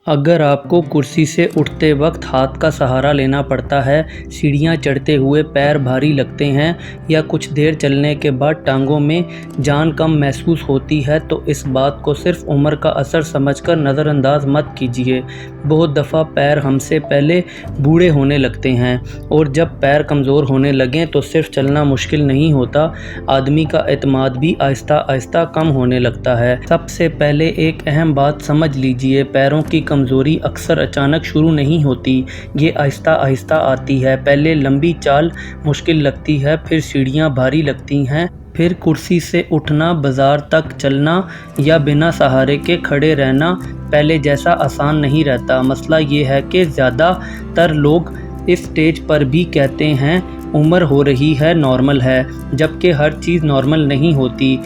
अगर आपको कुर्सी से उठते वक्त हाथ का सहारा लेना पड़ता है, सीढ़ियाँ चढ़ते हुए पैर भारी लगते हैं या कुछ देर चलने के बाद टांगों में जान कम महसूस होती है, तो इस बात को सिर्फ उम्र का असर समझकर नज़रअंदाज मत कीजिए। बहुत दफ़ा पैर हमसे पहले बूढ़े होने लगते हैं और जब पैर कमज़ोर होने लगें तो सिर्फ चलना मुश्किल नहीं होता, आदमी का एतमाद भी आहिस्ता आहिस्ता कम होने लगता है। सबसे पहले एक अहम बात समझ लीजिए, पैरों की कमज़ोरी अक्सर अचानक शुरू नहीं होती, ये आहिस्ता आहिस्ता आती है। पहले लंबी चाल मुश्किल लगती है, फिर सीढ़ियाँ भारी लगती हैं, फिर कुर्सी से उठना, बाज़ार तक चलना या बिना सहारे के खड़े रहना पहले जैसा आसान नहीं रहता। मसला ये है कि ज़्यादातर लोग इस स्टेज पर भी कहते हैं उम्र हो रही है, नॉर्मल है, जबकि हर चीज़ नॉर्मल नहीं होती।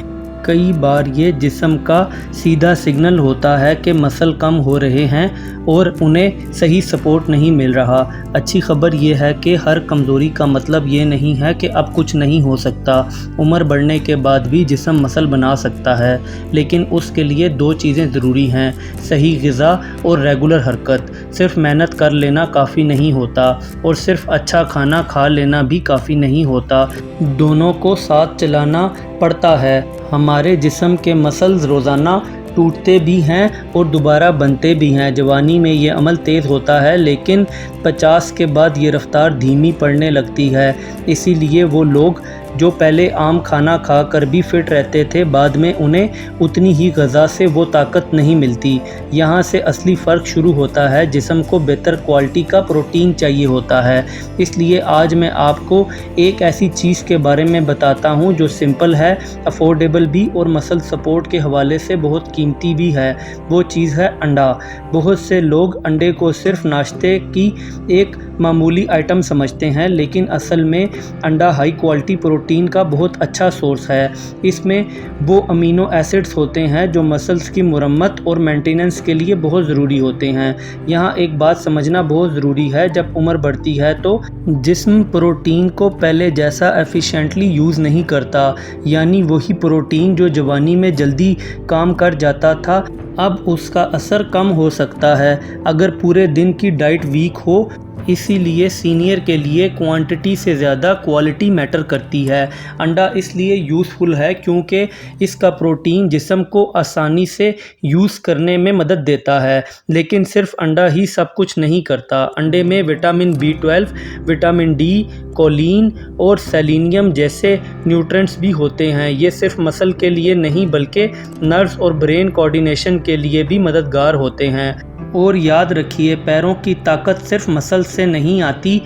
कई बार ये जिस्म का सीधा सिग्नल होता है कि मसल कम हो रहे हैं और उन्हें सही सपोर्ट नहीं मिल रहा। अच्छी खबर ये है कि हर कमज़ोरी का मतलब ये नहीं है कि अब कुछ नहीं हो सकता। उम्र बढ़ने के बाद भी जिस्म मसल बना सकता है, लेकिन उसके लिए दो चीज़ें ज़रूरी हैं, सही ग़िज़ा और रेगुलर हरकत। सिर्फ मेहनत कर लेना काफ़ी नहीं होता और सिर्फ अच्छा खाना खा लेना भी काफ़ी नहीं होता, दोनों को साथ चलाना पड़ता है। हमारे जिस्म के मसल्स रोज़ाना टूटते भी हैं और दोबारा बनते भी हैं। जवानी में ये अमल तेज़ होता है, लेकिन 50 के बाद ये रफ्तार धीमी पड़ने लगती है। इसीलिए वो लोग जो पहले आम खाना खा कर भी फिट रहते थे, बाद में उन्हें उतनी ही ग़िज़ा से वो ताकत नहीं मिलती। यहाँ से असली फ़र्क शुरू होता है। जिस्म को बेहतर क्वालिटी का प्रोटीन चाहिए होता है। इसलिए आज मैं आपको एक ऐसी चीज़ के बारे में बताता हूँ जो सिंपल है, अफोर्डेबल भी और मसल सपोर्ट के हवाले से बहुत कीमती भी है। वो चीज़ है अंडा। बहुत से लोग अंडे को सिर्फ नाश्ते की एक मामूली आइटम समझते हैं, लेकिन असल में अंडा हाई क्वालिटी प्रोटीन का बहुत अच्छा सोर्स है। इसमें वो अमीनो एसिड्स होते हैं जो मसल्स की मुरम्मत और मेंटेनेंस के लिए बहुत ज़रूरी होते हैं। यहाँ एक बात समझना बहुत ज़रूरी है, जब उम्र बढ़ती है तो जिस्म प्रोटीन को पहले जैसा एफिशिएंटली यूज़ नहीं करता, यानी वही प्रोटीन जो जवानी में जल्दी काम कर जाता था, अब उसका असर कम हो सकता है अगर पूरे दिन की डाइट वीक हो। इसीलिए सीनियर के लिए क्वांटिटी से ज़्यादा क्वालिटी मैटर करती है। अंडा इसलिए यूज़फुल है क्योंकि इसका प्रोटीन जिस्म को आसानी से यूज़ करने में मदद देता है, लेकिन सिर्फ अंडा ही सब कुछ नहीं करता। अंडे में vitamin B12, vitamin D, choline और सेलेनियम जैसे न्यूट्रिएंट्स भी होते हैं। ये सिर्फ मसल के लिए नहीं बल्कि नर्व्स और ब्रेन कोऑर्डिनेशन के लिए भी मददगार होते हैं। और याद रखिए, पैरों की ताकत सिर्फ मसल से नहीं आती।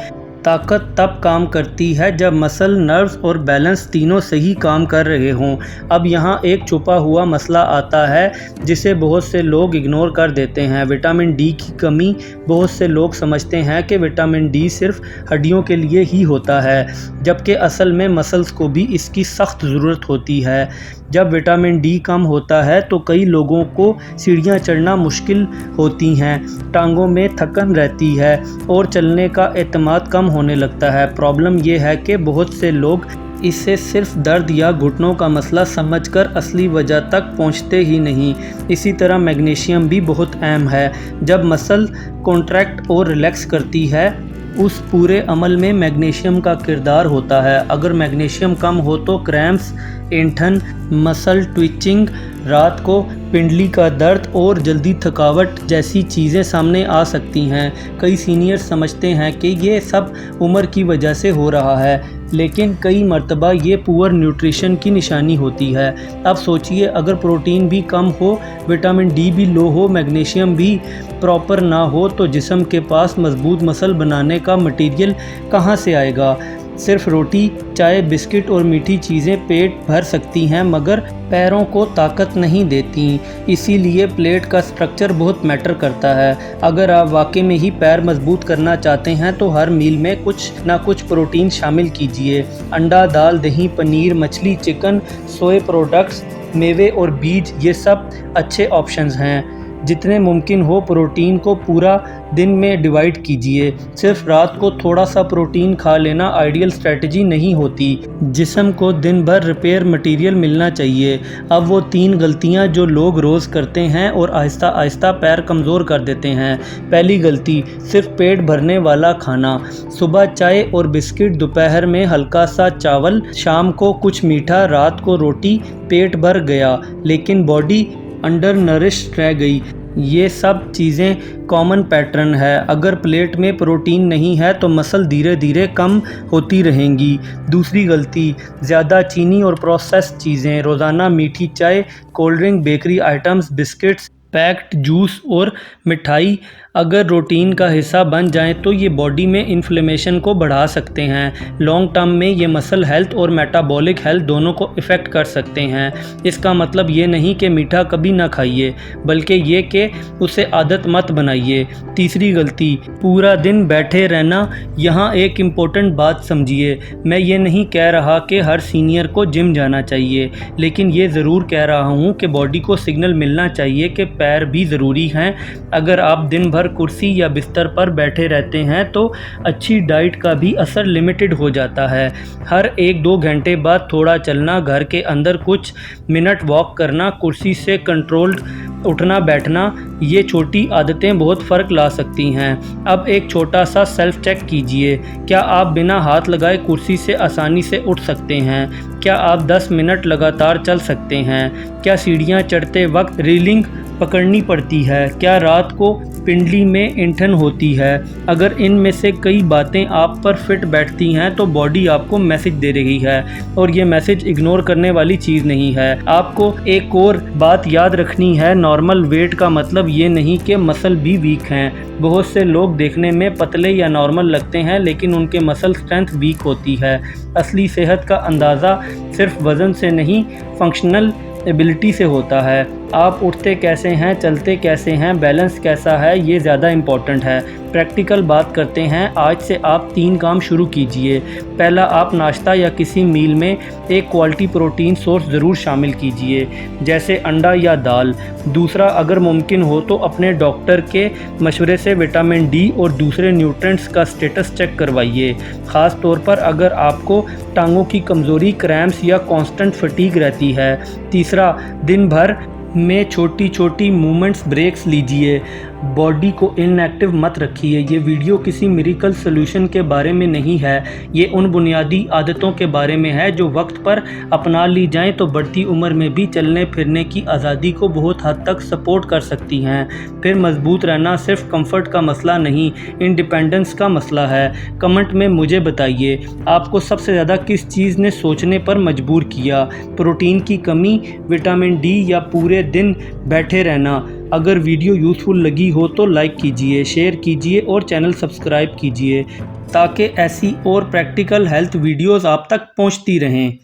ताकत तब काम करती है जब मसल, नर्व्स और बैलेंस तीनों सही काम कर रहे हों। अब यहाँ एक छुपा हुआ मसला आता है जिसे बहुत से लोग इग्नोर कर देते हैं, विटामिन D की कमी। बहुत से लोग समझते हैं कि विटामिन D सिर्फ हड्डियों के लिए ही होता है, जबकि असल में मसल्स को भी इसकी सख्त ज़रूरत होती है। जब विटामिन D कम होता है तो कई लोगों को सीढ़ियाँ चढ़ना मुश्किल होती हैं, टांगों में थकन रहती है और चलने का एतमाद कम होने लगता है। प्रॉब्लम ये है कि बहुत से लोग इसे सिर्फ दर्द या घुटनों का मसला समझकर असली वजह तक पहुंचते ही नहीं। इसी तरह मैग्नीशियम भी बहुत अहम है। जब मसल कॉन्ट्रैक्ट और रिलैक्स करती है, उस पूरे अमल में मैग्नीशियम का किरदार होता है। अगर मैग्नीशियम कम हो तो क्रैम्प्स, ऐंठन, मसल ट्विचिंग, रात को पिंडली का दर्द और जल्दी थकावट जैसी चीज़ें सामने आ सकती हैं। कई सीनियर समझते हैं कि ये सब उम्र की वजह से हो रहा है, लेकिन कई मर्तबा ये पुअर न्यूट्रिशन की निशानी होती है। अब सोचिए, अगर प्रोटीन भी कम हो, विटामिन D भी लो हो, मैग्नीशियम भी प्रॉपर ना हो, तो जिस्म के पास मजबूत मसल बनाने का मटेरियल कहाँ से आएगा? सिर्फ रोटी, चाय, बिस्किट और मीठी चीज़ें पेट भर सकती हैं, मगर पैरों को ताकत नहीं देती। इसीलिए प्लेट का स्ट्रक्चर बहुत मैटर करता है। अगर आप वाकई में ही पैर मजबूत करना चाहते हैं तो हर मील में कुछ ना कुछ प्रोटीन शामिल कीजिए। अंडा, दाल, दही, पनीर, मछली, चिकन, सोए प्रोडक्ट्स, मेवे और बीज, ये सब अच्छे ऑप्शंस हैं। जितने मुमकिन हो प्रोटीन को पूरा दिन में डिवाइड कीजिए। सिर्फ रात को थोड़ा सा प्रोटीन खा लेना आइडियल स्ट्रेटजी नहीं होती। जिस्म को दिन भर रिपेयर मटेरियल मिलना चाहिए। अब वो 3 गलतियां जो लोग रोज़ करते हैं और आहिस्ता आहिस्ता पैर कमज़ोर कर देते हैं। पहली गलती, सिर्फ पेट भरने वाला खाना। सुबह चाय और बिस्किट, दोपहर में हल्का सा चावल, शाम को कुछ मीठा, रात को रोटी। पेट भर गया लेकिन बॉडी अंडर नरिश रह गई। ये सब चीज़ें कॉमन पैटर्न है। अगर प्लेट में प्रोटीन नहीं है तो मसल धीरे धीरे कम होती रहेंगी। दूसरी गलती, ज़्यादा चीनी और प्रोसेस्ड चीज़ें। रोज़ाना मीठी चाय, cold drink, bakery items, biscuits, packed juice और मिठाई अगर रूटीन का हिस्सा बन जाएं तो ये बॉडी में इन्फ्लेमेशन को बढ़ा सकते हैं। लॉन्ग टर्म में ये मसल हेल्थ और मेटाबॉलिक हेल्थ दोनों को इफ़ेक्ट कर सकते हैं। इसका मतलब ये नहीं कि मीठा कभी ना खाइए, बल्कि ये कि उसे आदत मत बनाइए। तीसरी गलती, पूरा दिन बैठे रहना। यहाँ एक इम्पोर्टेंट बात समझिए। मैं ये नहीं कह रहा कि हर सीनियर को जिम जाना चाहिए, लेकिन ये ज़रूर कह रहा हूँ कि बॉडी को सिग्नल मिलना चाहिए कि पैर भी ज़रूरी हैं। अगर आप दिन भर कुर्सी या बिस्तर पर बैठे रहते हैं तो अच्छी डाइट का भी असर लिमिटेड हो जाता है। हर 1-2 घंटे बाद थोड़ा चलना, घर के अंदर कुछ मिनट वॉक करना, कुर्सी से कंट्रोल्ड उठना बैठना, ये छोटी आदतें बहुत फ़र्क ला सकती हैं। अब एक छोटा सा सेल्फ चेक कीजिए। क्या आप बिना हाथ लगाए कुर्सी से आसानी से उठ सकते हैं? क्या आप 10 मिनट लगातार चल सकते हैं? क्या सीढ़ियाँ चढ़ते वक्त रेलिंग पकड़नी पड़ती है? क्या रात को पिंडली में ऐंठन होती है? अगर इनमें से कई बातें आप पर फिट बैठती हैं तो बॉडी आपको मैसेज दे रही है, और ये मैसेज इग्नोर करने वाली चीज़ नहीं है। आपको एक और बात याद रखनी है, नॉर्मल वेट का मतलब ये नहीं कि मसल भी वीक हैं। बहुत से लोग देखने में पतले या नॉर्मल लगते हैं लेकिन उनके मसल स्ट्रेंथ वीक होती है। असली सेहत का अंदाज़ा सिर्फ वज़न से नहीं, फंक्शनल एबिलिटी से होता है। आप उठते कैसे हैं, चलते कैसे हैं, बैलेंस कैसा है, ये ज़्यादा इम्पॉर्टेंट है। प्रैक्टिकल बात करते हैं। आज से आप 3 काम शुरू कीजिए। पहला, आप नाश्ता या किसी मील में एक क्वालिटी प्रोटीन सोर्स ज़रूर शामिल कीजिए, जैसे अंडा या दाल। दूसरा, अगर मुमकिन हो तो अपने डॉक्टर के मशवरे से विटामिन डी और दूसरे न्यूट्रिएंट्स का स्टेटस चेक करवाइए, ख़ास तौर पर अगर आपको टांगों की कमज़ोरी, क्रैम्प्स या कांस्टेंट फटीग रहती है। तीसरा, दिन भर में छोटी छोटी मूवमेंट्स ब्रेक्स लीजिए। बॉडी को इनएक्टिव मत रखिए। ये वीडियो किसी मिरेकल सॉल्यूशन के बारे में नहीं है, ये उन बुनियादी आदतों के बारे में है जो वक्त पर अपना ली जाएं तो बढ़ती उम्र में भी चलने फिरने की आज़ादी को बहुत हद तक सपोर्ट कर सकती हैं। फिर मजबूत रहना सिर्फ कंफर्ट का मसला नहीं, इंडिपेंडेंस का मसला है। कमेंट में मुझे बताइए, आपको सबसे ज़्यादा किस चीज़ ने सोचने पर मजबूर किया? प्रोटीन की कमी, विटामिन डी या पूरे दिन बैठे रहना? अगर वीडियो यूज़फुल लगी हो तो लाइक कीजिए, शेयर कीजिए और चैनल सब्सक्राइब कीजिए ताकि ऐसी और प्रैक्टिकल हेल्थ वीडियोस आप तक पहुंचती रहें।